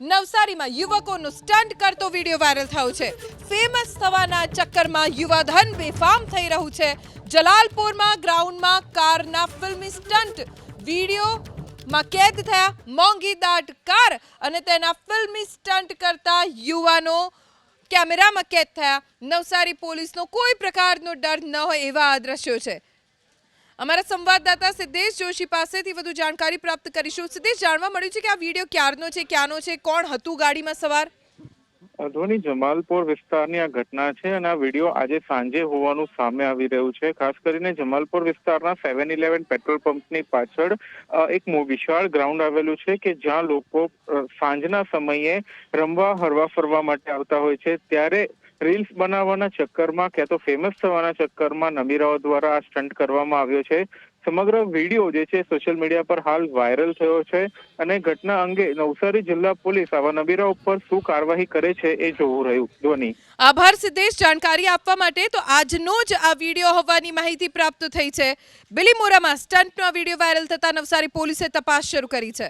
નવસારીમાં યુવકોનો સ્ટન્ટ કરતો video viral થયો છે। ફેમસ થવાના ચક્કરમાં યુવાધન બેફામ થઈ રહ્યું છે। જલાલપુરમાં ગ્રાઉન્ડમાં કારના ફિલ્મી સ્ટન્ટ વિડીયોમાં કેદ થયા। મોંઘી દાટ કાર અને તેના ફિલ્મી સ્ટન્ટ કરતા યુવાનો કેમેરામાં કેદ થયા। નવસારી પોલીસનો કોઈ પ્રકારનો ડર ન હોય એવા આ દ્રશ્યો છે। અમારા સંવાદદાતા સિદ્ધેશ જોશી પાસેથી વધુ જાણકારી પ્રાપ્ત કરીશું। સિદ્ધેશ, જાણવા મળ્યું છે કે આ વિડીયો ક્યારનો છે, ક્યાંનો છે, કોણ હતું ગાડીમાં સવાર? ધોની જમાલપુર વિસ્તારની આ ઘટના છે અને આ વિડીયો આજે સાંજે હોવાનું સામે આવી રહ્યું છે। ખાસ કરીને જમાલપુર વિસ્તારના 7-11 પેટ્રોલ પંપની પાછળ એક વિશાળ ગ્રાઉન્ડ આવેલું છે કે જ્યાં લોકો સાંજના સમયે રમવા હરવા ફરવા માટે આવતા હોય છે। ત્યારે રીલ્સ બનાવવાના ચક્કરમાં કે તો ફેમસ થવાના ચક્કરમાં નમીરાઓ દ્વારા આ સ્ટન્ટ કરવામાં આવ્યો છે। સમગ્ર વિડીયો જે છે સોશિયલ મીડિયા પર હાલ વાયરલ થયો છે અને ઘટના અંગે નવસારી જિલ્લા પોલીસ આવા નબીરા ઉપર શું કાર્યવાહી કરે છે એ જોવું રહ્યું। ધોની, આભાર સિદ્ધેશ જાણકારી આપવા માટે। તો આજનો જ આ વિડીયો હોવાની માહિતી પ્રાપ્ત થઈ છે। બિલીમોરામાં સ્ટન્ટનો વિડીયો વાયરલ થતા નવસારી પોલીસે તપાસ શરૂ કરી છે।